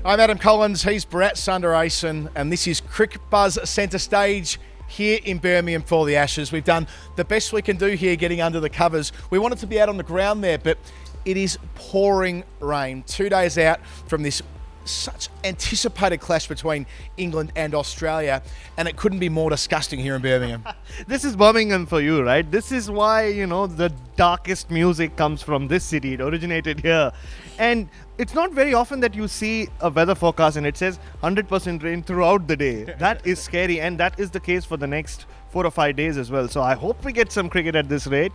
I'm Adam Collins, he's Bharat Sundaresan, and this is Cricket Buzz Centre Stage here in Birmingham for the Ashes. We've done the best we can do here getting under the covers. We wanted to be out on the ground there, but it is pouring rain. 2 days out from this such anticipated clash between England and Australia, and it couldn't be more disgusting here in Birmingham. This is Birmingham for you, right? This is why, the darkest music comes from this city. It originated here. And it's not very often that you see a weather forecast and it says 100% rain throughout the day. That is scary, and that is the case for the next 4 or 5 days as well. So I hope we get some cricket at this rate.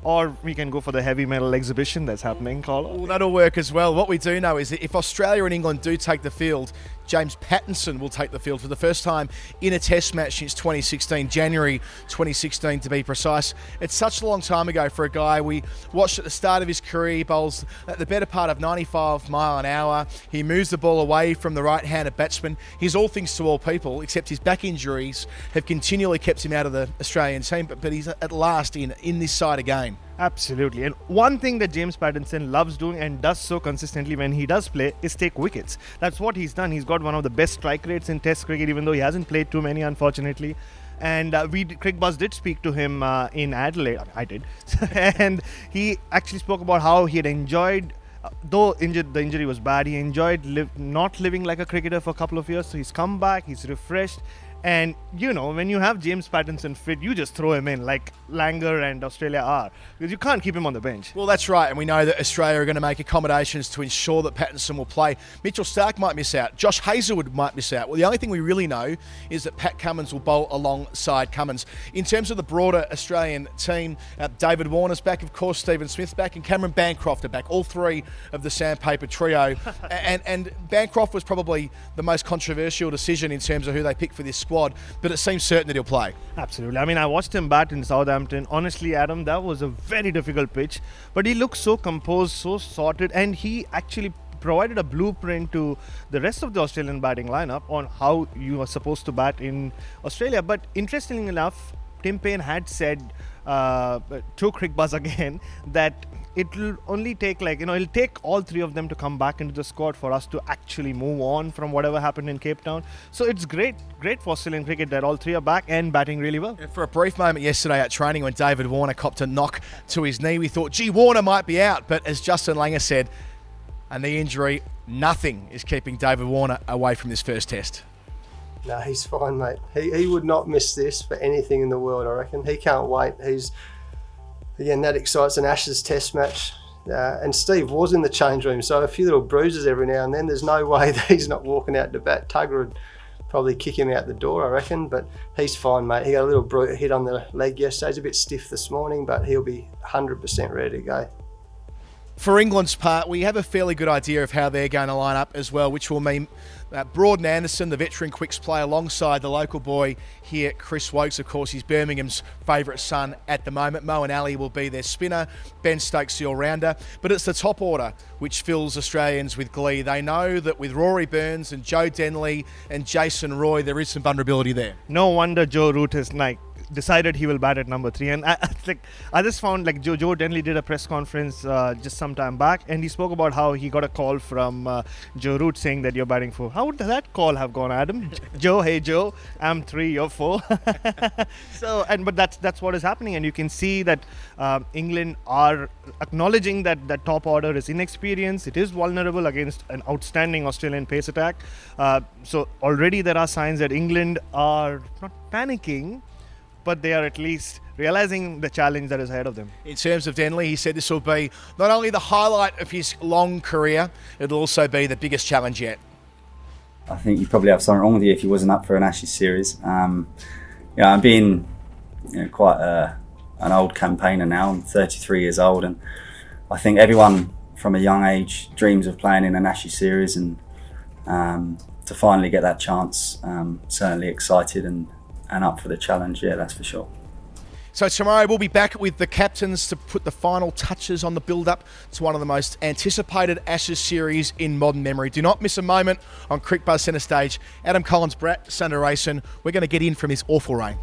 Or we can go for the heavy metal exhibition that's happening, Carl. Well, that'll work as well. What we do know is that if Australia and England do take the field, James Pattinson will take the field for the first time in a test match since 2016, January 2016 to be precise. It's such a long time ago for a guy we watched at the start of his career. He bowls at the better part of 95 mile an hour. He moves the ball away from the right-handed batsman. He's all things to all people, except his back injuries have continually kept him out of the Australian team, but he's at last in this side again. Absolutely. And one thing that James Pattinson loves doing and does so consistently when he does play is take wickets. That's what he's done. He's got one of the best strike rates in Test cricket, even though he hasn't played too many, unfortunately. And Cricket Buzz did speak to him in Adelaide. I did. And he actually spoke about how he had enjoyed, though the injury was bad, he enjoyed not living like a cricketer for a couple of years. So he's come back, he's refreshed. And, when you have James Pattinson fit, you just throw him in like Langer and Australia are, because you can't keep him on the bench. Well, that's right. And we know that Australia are going to make accommodations to ensure that Pattinson will play. Mitchell Starc might miss out. Josh Hazlewood might miss out. Well, the only thing we really know is that Pat Cummins will bowl alongside Cummins. In terms of the broader Australian team, David Warner's back, of course, Stephen Smith's back, and Cameron Bancroft are back. All three of the sandpaper trio. and Bancroft was probably the most controversial decision in terms of who they picked for this squad. But it seems certain that he'll play. Absolutely. I mean, I watched him bat in Southampton. Honestly, Adam, that was a very difficult pitch. But he looked so composed, so sorted, and he actually provided a blueprint to the rest of the Australian batting lineup on how you are supposed to bat in Australia. But interestingly enough, Tim Payne had said to Cricket Buzz again that it will only take it'll take all three of them to come back into the squad for us to actually move on from whatever happened in Cape Town. So it's great for Australian cricket that all three are back and batting really well. For a brief moment yesterday at training when David Warner copped a knock to his knee, we thought, Warner might be out. But as Justin Langer said, a knee injury, nothing is keeping David Warner away from this first test. No, he's fine, mate. He would not miss this for anything in the world, I reckon. He can't wait. Again, that excites an Ashes test match. And Steve was in the change room, so a few little bruises every now and then. There's no way that he's not walking out to bat. Tugger would probably kick him out the door, I reckon, but he's fine, mate. He got a little hit on the leg yesterday. He's a bit stiff this morning, but he'll be 100% ready to go. For England's part, we have a fairly good idea of how they're going to line up as well, which will mean Broad Anderson, the veteran quicks, play alongside the local boy here, Chris Wokes. Of course, he's Birmingham's favourite son at the moment. Moeen Ali will be their spinner, Ben Stokes the all-rounder. But it's the top order which fills Australians with glee. They know that with Rory Burns and Joe Denley and Jason Roy, there is some vulnerability there. No wonder Joe Root has decided he will bat at number 3, and I just found Joe Denley did a press conference just some time back, and he spoke about how he got a call from Joe Root saying that you're batting 4. How would that call have gone, Adam? Joe, hey Joe, I'm 3, you're 4. But that's what is happening, and you can see that England are acknowledging that the top order is inexperienced. It is vulnerable against an outstanding Australian pace attack. So already there are signs that England are not panicking, but they are at least realising the challenge that is ahead of them. In terms of Denley, he said this will be not only the highlight of his long career, it'll also be the biggest challenge yet. I think you probably have something wrong with you if you wasn't up for an Ashes series. I'm being quite an old campaigner now. I'm 33 years old, and I think everyone from a young age dreams of playing in an Ashes series, and to finally get that chance, certainly excited and up for the challenge, yeah, that's for sure. So tomorrow we'll be back with the captains to put the final touches on the build-up to one of the most anticipated Ashes series in modern memory. Do not miss a moment on Cricket Buzz Centre Stage. Adam Collins, Bharat Sundaresan. We're going to get in from this awful rain.